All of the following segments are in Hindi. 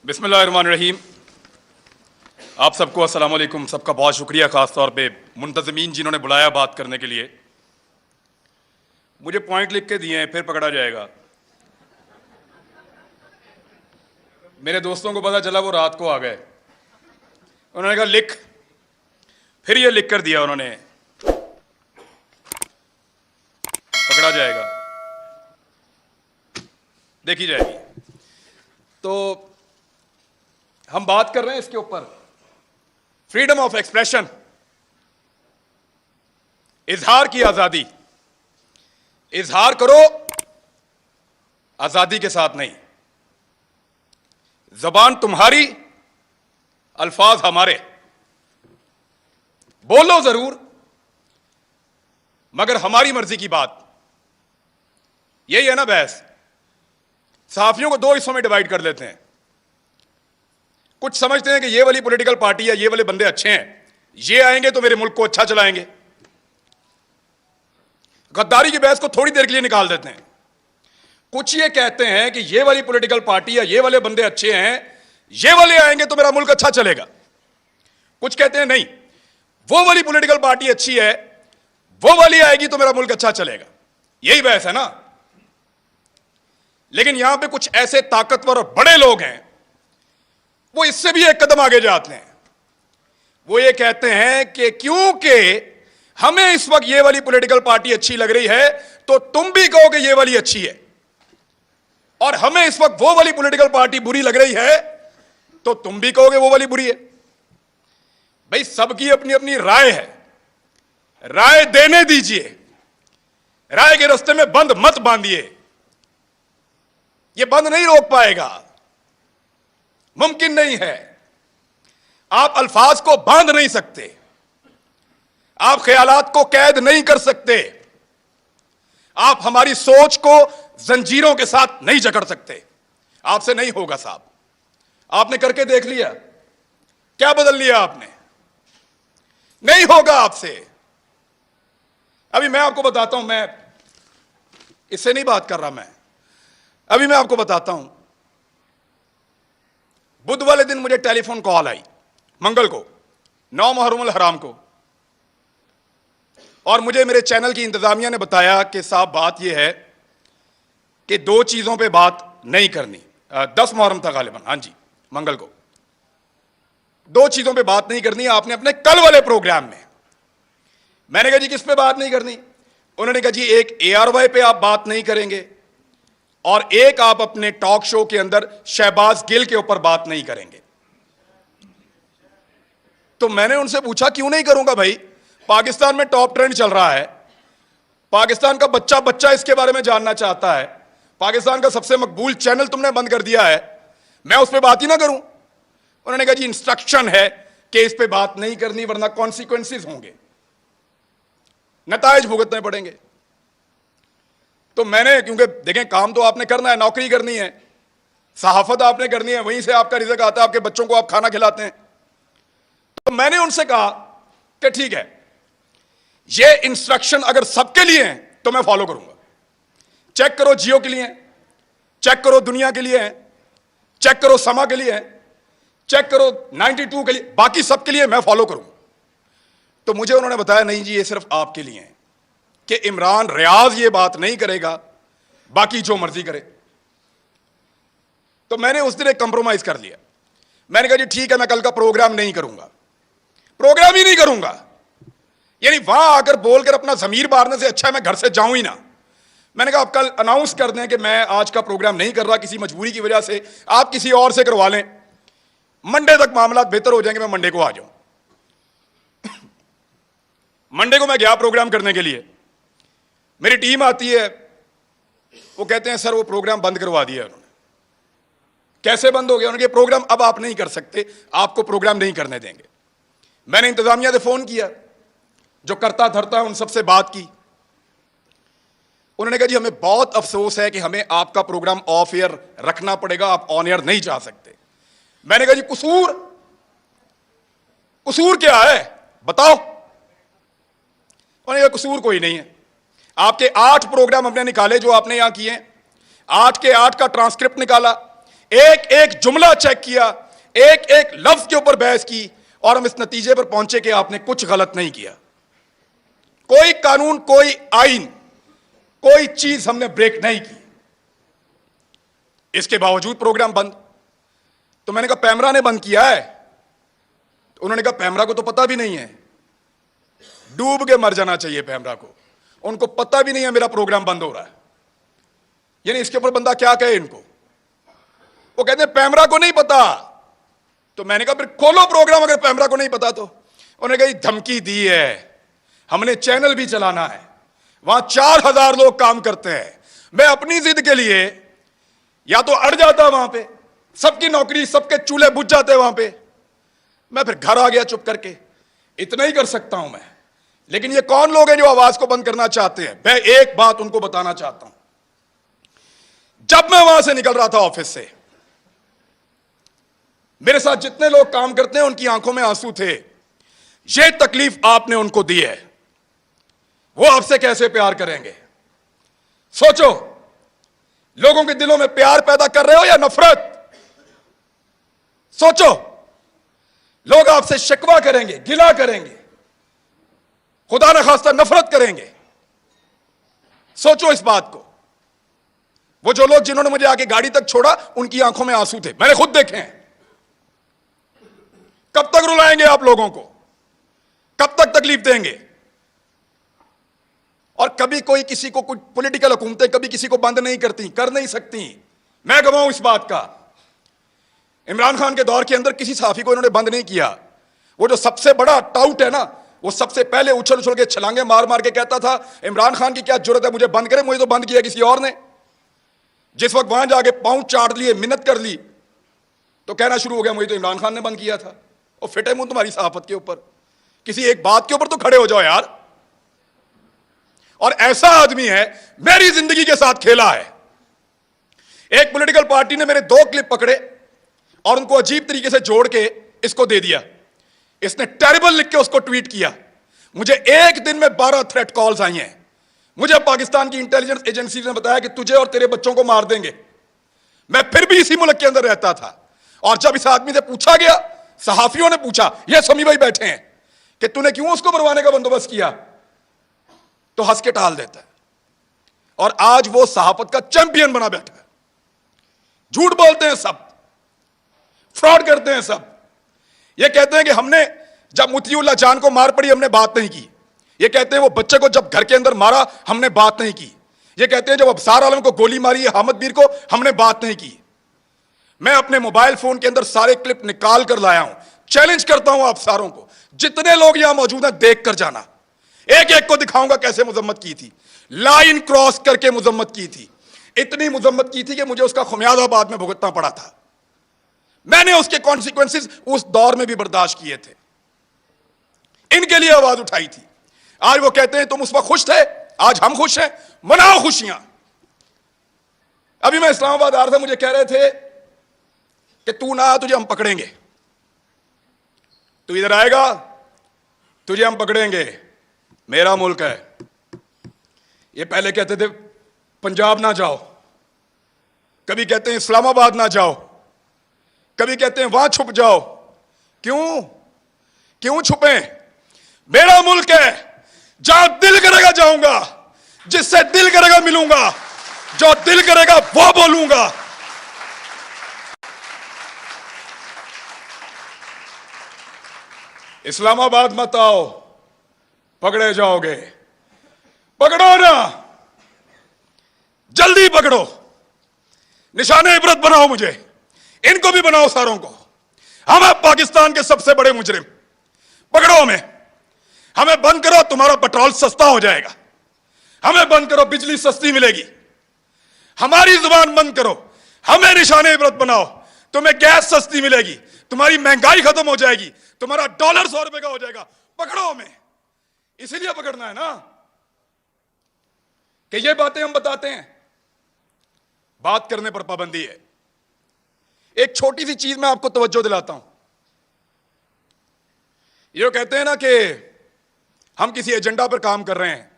बिस्मिल्लाहिर्रहमानिर्रहीम। आप सबको अस्सलाम वालेकुम। सबका बहुत शुक्रिया, ख़ास तौर पे मुंतज़मीन जिन्होंने बुलाया बात करने के लिए। मुझे पॉइंट लिख के दिए हैं, फिर पकड़ा जाएगा। मेरे दोस्तों को पता चला, वो रात को आ गए। उन्होंने कहा लिख, फिर ये लिख कर दिया उन्होंने, पकड़ा जाएगा, देखी जाएगी। तो हम बात कर रहे हैं इसके ऊपर, फ्रीडम ऑफ एक्सप्रेशन, इजहार की आजादी। इजहार करो, आजादी के साथ नहीं। जबान तुम्हारी, अल्फाज हमारे। बोलो जरूर, मगर हमारी मर्जी की बात। यही है ना बहस। सहाफियों को दो हिस्सों में डिवाइड कर देते हैं। कुछ समझते हैं कि ये वाली पॉलिटिकल पार्टी या ये वाले बंदे अच्छे हैं, ये आएंगे तो मेरे मुल्क को अच्छा चलाएंगे। गद्दारी की बहस को थोड़ी देर के लिए निकाल देते हैं। कुछ ये कहते हैं कि ये वाली पॉलिटिकल पार्टी या ये वाले बंदे अच्छे हैं, ये वाले आएंगे तो मेरा मुल्क अच्छा चलेगा। कुछ कहते हैं नहीं, वो वाली पॉलिटिकल पार्टी अच्छी है, वो वाली आएगी तो मेरा मुल्क अच्छा चलेगा। यही बहस है ना। लेकिन यहां पे कुछ ऐसे ताकतवर और बड़े लोग हैं, वो इससे भी एक कदम आगे जाते हैं। वो ये कहते हैं कि क्योंकि हमें इस वक्त ये वाली पॉलिटिकल पार्टी अच्छी लग रही है, तो तुम भी कहोगे ये वाली अच्छी है, और हमें इस वक्त वो वाली पॉलिटिकल पार्टी बुरी लग रही है, तो तुम भी कहोगे वो वाली बुरी है। भाई, सबकी अपनी अपनी राय है, राय देने दीजिए। राय के रास्ते में बंद मत बांधिए, ये बंद नहीं रोक पाएगा, मुमकिन नहीं है। आप अल्फाज को बांध नहीं सकते, आप ख्यालात को कैद नहीं कर सकते, आप हमारी सोच को जंजीरों के साथ नहीं जकड़ सकते। आपसे नहीं होगा साहब। आपने करके देख लिया, क्या बदल लिया आपने? नहीं होगा आपसे। अभी मैं आपको बताता हूं, मैं इससे नहीं बात कर रहा, अभी मैं आपको बताता हूं। बुध वाले दिन मुझे टेलीफोन कॉल आई, मंगल को, 9 मुहर्रम हराम को, और मुझे मेरे चैनल की इंतजामिया ने बताया कि साहब बात यह है कि 2 चीजों पे बात नहीं करनी। 10 मुहर्रम था गालिबन, हाँ जी, मंगल को। 2 चीजों पे बात नहीं करनी आपने अपने कल वाले प्रोग्राम में। मैंने कहा जी किस पे बात नहीं करनी? उन्होंने कहा जी एक ARY पे आप बात नहीं करेंगे, और एक आप अपने टॉक शो के अंदर शहबाज गिल के ऊपर बात नहीं करेंगे। तो मैंने उनसे पूछा क्यों नहीं करूंगा भाई? पाकिस्तान में टॉप ट्रेंड चल रहा है, पाकिस्तान का बच्चा बच्चा इसके बारे में जानना चाहता है, पाकिस्तान का सबसे मकबूल चैनल तुमने बंद कर दिया है, मैं उस पर बात ही ना करूं? उन्होंने कहा जी इंस्ट्रक्शन है कि इस पे बात नहीं करनी, वरना कॉन्सिक्वेंसेस होंगे, नतायज भुगतने पड़ेंगे। तो मैंने, क्योंकि देखें काम तो आपने करना है, नौकरी करनी है, सहाफत आपने करनी है, वहीं से आपका रिज़्क आता है, आपके बच्चों को आप खाना खिलाते हैं। तो मैंने उनसे कहा कि ठीक है, ये इंस्ट्रक्शन अगर सबके लिए हैं तो मैं फॉलो करूंगा। चेक करो जियो के लिए हैं, चेक करो दुनिया के लिए हैं, चेक करो समा के लिए हैं, चेक करो 92 के लिए, बाकी सबके लिए मैं फॉलो करूंगा। तो मुझे उन्होंने बताया नहीं जी ये सिर्फ आपके लिए है, कि इमरान रियाज ये बात नहीं करेगा, बाकी जो मर्जी करे। तो मैंने उस दिन एक कंप्रोमाइज कर लिया। मैंने कहा जी ठीक है, मैं कल का प्रोग्राम नहीं करूंगा, प्रोग्राम ही नहीं करूंगा। यानी वहां आकर बोलकर अपना जमीर मारने से अच्छा है मैं घर से जाऊं ही ना। मैंने कहा आप कल अनाउंस कर दें कि मैं आज का प्रोग्राम नहीं कर रहा, किसी मजबूरी की वजह से, आप किसी और से करवा लें, मंडे तक मामला बेहतर हो जाएंगे, मैं मंडे को आ जाऊं। मंडे को मैं गया प्रोग्राम करने के लिए, मेरी टीम आती है, वो कहते हैं सर वो प्रोग्राम बंद करवा दिया उन्होंने। कैसे बंद हो गया? उन्होंने कहा प्रोग्राम अब आप नहीं कर सकते, आपको प्रोग्राम नहीं करने देंगे। मैंने इंतजामिया से फोन किया, जो करता धरता है उन सबसे बात की। उन्होंने कहा जी हमें बहुत अफसोस है कि हमें आपका प्रोग्राम ऑफ एयर रखना पड़ेगा, आप ऑन एयर नहीं जा सकते। मैंने कहा जी कसूर क्या है बताओ? उन्होंने कहा कसूर कोई नहीं है, आपके 8 प्रोग्राम हमने निकाले जो आपने यहां किए, 8 के 8 का ट्रांसक्रिप्ट निकाला, एक एक जुमला चेक किया, एक एक लफ्ज के ऊपर बहस की, और हम इस नतीजे पर पहुंचे कि आपने कुछ गलत नहीं किया। कोई कानून, कोई आइन, कोई चीज हमने ब्रेक नहीं की। इसके बावजूद प्रोग्राम बंद। तो मैंने कहा पैमरा ने बंद किया है। तो उन्होंने कहा पैमरा को तो पता भी नहीं है, डूब के मर जाना चाहिए पैमरा को, उनको पता भी नहीं है मेरा प्रोग्राम बंद हो रहा है। यानी इसके ऊपर बंदा क्या कहे इनको। वो कहते हैं पैमरा को नहीं पता। तो मैंने कहा फिर खोलो प्रोग्राम अगर पैमरा को नहीं पता तो। उन्होंने कहा धमकी दी है, हमने चैनल भी चलाना है, वहां 4000 लोग काम करते हैं। मैं अपनी जिद के लिए या तो अड़ जाता वहां पे, सबकी नौकरी, सबके चूल्हे बुझ जाते वहां पे, मैं फिर घर आ गया चुप करके। इतना ही कर सकता हूं मैं। लेकिन ये कौन लोग हैं जो आवाज को बंद करना चाहते हैं? मैं एक बात उनको बताना चाहता हूं। जब मैं वहां से निकल रहा था ऑफिस से, मेरे साथ जितने लोग काम करते हैं उनकी आंखों में आंसू थे। ये तकलीफ आपने उनको दी है, वो आपसे कैसे प्यार करेंगे? सोचो, लोगों के दिलों में प्यार पैदा कर रहे हो या नफरत? सोचो, लोग आपसे शिकवा करेंगे, गिला करेंगे, खुदा न खास्ता नफरत करेंगे। सोचो इस बात को। वो जो लोग जिन्होंने मुझे आके गाड़ी तक छोड़ा, उनकी आंखों में आंसू थे, मैंने खुद देखे हैं। कब तक रुलाएंगे आप लोगों को? कब तक तकलीफ देंगे? और कभी कोई किसी को, कुछ पॉलिटिकल हुकूमतें कभी किसी को बंद नहीं करती, कर नहीं सकती। मैं गवाह हूं इस बात का। इमरान खान के दौर के अंदर किसी सहाफी को इन्होंने बंद नहीं किया। वो जो सबसे बड़ा टाउट है ना, वो सबसे पहले उछल उछल के छलांगे मार मार के कहता था इमरान खान की क्या जरूरत है मुझे बंद करे, मुझे तो बंद किया किसी और ने। जिस वक्त वहां जाके पांव चाट लिए, मिन्नत कर ली, तो कहना शुरू हो गया मुझे तो इमरान खान ने बंद किया था। और फिटे मुंह तुम्हारी सहाफत के ऊपर, किसी एक बात के ऊपर तो खड़े हो जाओ यार। और ऐसा आदमी है, मेरी जिंदगी के साथ खेला है। एक पॉलिटिकल पार्टी ने मेरे 2 क्लिप पकड़े और उनको अजीब तरीके से जोड़ के इसको दे दिया। इसने टेरिबल लिख के उसको ट्वीट किया। मुझे एक दिन में 12 थ्रेट कॉल्स आई हैं। मुझे पाकिस्तान की इंटेलिजेंस एजेंसी ने बताया कि तुझे और तेरे बच्चों को मार देंगे। मैं फिर भी इसी मुल्क के अंदर रहता था। और जब इस आदमी से पूछा गया, सहाफियों ने पूछा, ये समी भाई बैठे हैं, कि तूने क्यों उसको मरवाने का बंदोबस्त किया, तो हंस के टाल देता है। और आज वो सहाफत का चैंपियन बना बैठा है। झूठ बोलते हैं सब, फ्रॉड करते हैं सब। ये कहते हैं कि हमने जब मुतीउल्लाह जान को मार पड़ी हमने बात नहीं की। ये कहते हैं वो बच्चे को जब घर के अंदर मारा हमने बात नहीं की। ये कहते हैं जब अबसार आलम को गोली मारी है हामिद मीर को, हमने बात नहीं की। मैं अपने मोबाइल फोन के अंदर सारे क्लिप निकाल कर लाया हूं। चैलेंज करता हूं आप सारों को, जितने लोग यहां मौजूद हैं देख कर जाना। एक एक को दिखाऊंगा कैसे मुजम्मत की थी, लाइन क्रॉस करके मुजम्मत की थी। इतनी मुजम्मत की थी कि मुझे उसका खुमियाजा बाद में भुगतना पड़ा था। मैंने उसके कॉन्सिक्वेंसेस उस दौर में भी बर्दाश्त किए थे, इनके लिए आवाज उठाई थी। आज वो कहते हैं तुम उस वक्त खुश थे, आज हम खुश हैं, मनाओ खुशियां। अभी मैं इस्लामाबाद आ रहा था, मुझे कह रहे थे कि तू ना आ, तुझे हम पकड़ेंगे, तू इधर आएगा तुझे हम पकड़ेंगे, मेरा मुल्क है। ये पहले कहते थे पंजाब ना जाओ, कभी कहते हैं इस्लामाबाद ना जाओ, कभी कहते हैं वहां छुप जाओ। क्यों क्यों छुपे? मेरा मुल्क है, जहां दिल करेगा जाऊंगा, जिससे दिल करेगा मिलूंगा, जो दिल करेगा वो बोलूंगा। इस्लामाबाद मत आओ, पकड़े जाओगे। पकड़ो ना, जल्दी पकड़ो, निशाने इबरत बनाओ, मुझे इनको भी बनाओ, सारों को। हम अब पाकिस्तान के सबसे बड़े मुजरिम, पकड़ो हमें बंद करो, तुम्हारा पेट्रोल सस्ता हो जाएगा। हमें बंद करो, बिजली सस्ती मिलेगी। हमारी जुबान बंद करो, हमें निशाने इबरत बनाओ, तुम्हें गैस सस्ती मिलेगी, तुम्हारी महंगाई खत्म हो जाएगी, तुम्हारा डॉलर 100 रुपए का हो जाएगा। पकड़ो हमें, इसीलिए पकड़ना है ना कि ये बातें हम बताते हैं। बात करने पर पाबंदी है। एक छोटी सी चीज मैं आपको तवज्जो दिलाता हूं। ये कहते हैं ना कि हम किसी एजेंडा पर काम कर रहे हैं।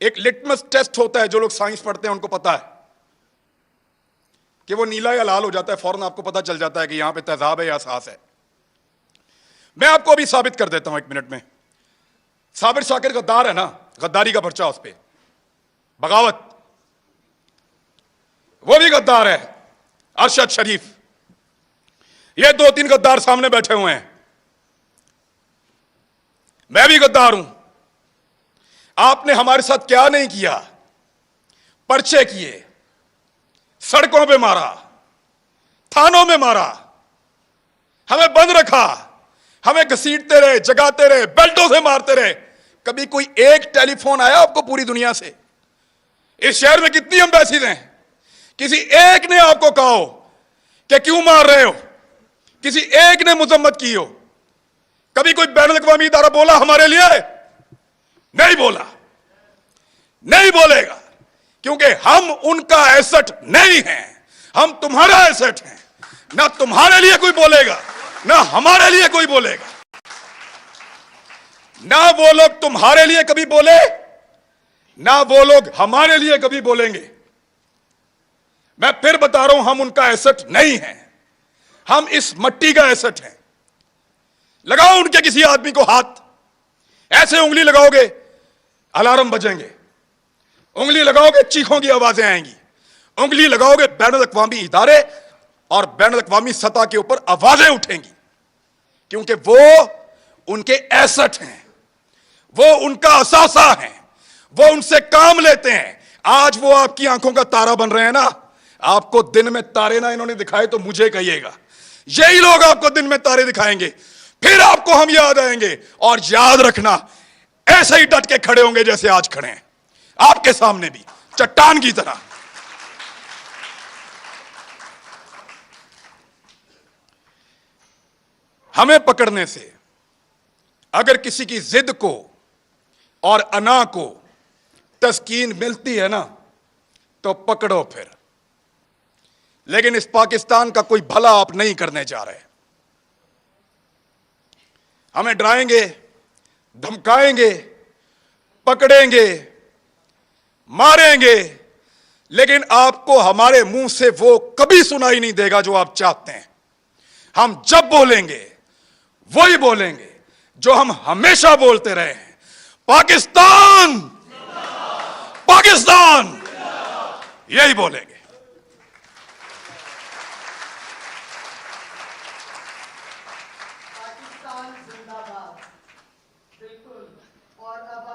एक लिटमस टेस्ट होता है, जो लोग साइंस पढ़ते हैं उनको पता है। कि वो नीला या लाल हो जाता है, फौरन आपको पता चल जाता है कि यहां पे तेजाब है या सास है। मैं आपको अभी साबित कर देता हूं 1 मिनट में। साबिर शाकिर गद्दार है ना, गद्दारी का पर्चा उस पर, बगावत, वो भी गद्दार है। अरशद शरीफ, ये 2-3 गद्दार सामने बैठे हुए हैं। मैं भी गद्दार हूं। आपने हमारे साथ क्या नहीं किया? पर्चे किए, सड़कों पे मारा, थानों में मारा, हमें बंद रखा, हमें घसीटते रहे, जगाते रहे, बेल्टों से मारते रहे। कभी कोई एक टेलीफोन आया आपको पूरी दुनिया से? इस शहर में कितनी एम्बेसीज हैं, किसी एक ने आपको कहा हो कि क्यों मार रहे हो? किसी एक ने मुजम्मत की हो? कभी कोई बैनुल-अक़वामी इदारा बोला हमारे लिए? नहीं बोला, नहीं बोलेगा, क्योंकि हम उनका एसेट नहीं हैं, हम तुम्हारा एसेट हैं। ना तुम्हारे लिए कोई बोलेगा, ना हमारे लिए कोई बोलेगा। ना वो लोग तुम्हारे लिए कभी बोले, ना वो लोग हमारे लिए कभी बोलेंगे। मैं फिर बता रहा हूं, हम उनका एसेट नहीं हैं, हम इस मट्टी का एसेट हैं। लगाओ उनके किसी आदमी को हाथ, ऐसे उंगली लगाओगे अलार्म बजेंगे, उंगली लगाओगे चीखों की आवाजें आएंगी, उंगली लगाओगे बैनुल-अक़वामी इदारे और बैनुल-अक़वामी सतह के ऊपर आवाजें उठेंगी, क्योंकि वो उनके एसेट हैं, वो उनका असासा है, वो उनसे काम लेते हैं। आज वो आपकी आंखों का तारा बन रहे हैं ना। आपको दिन में तारे ना इन्होंने दिखाए तो मुझे कहिएगा, यही लोग आपको दिन में तारे दिखाएंगे, फिर आपको हम याद आएंगे। और याद रखना, ऐसे ही डट के खड़े होंगे जैसे आज खड़े हैं, आपके सामने भी चट्टान की तरह। हमें पकड़ने से अगर किसी की जिद को और अना को तस्कीन मिलती है ना, तो पकड़ो फिर। लेकिन इस पाकिस्तान का कोई भला आप नहीं करने जा रहे। हमें डराएंगे, धमकाएंगे, पकड़ेंगे, मारेंगे, लेकिन आपको हमारे मुंह से वो कभी सुनाई नहीं देगा जो आप चाहते हैं। हम जब बोलेंगे वही बोलेंगे जो हम हमेशा बोलते रहे हैं, पाकिस्तान, पाकिस्तान, यही बोलेंगे। पाकिस्तान जिंदाबाद। बिल्कुल। और अब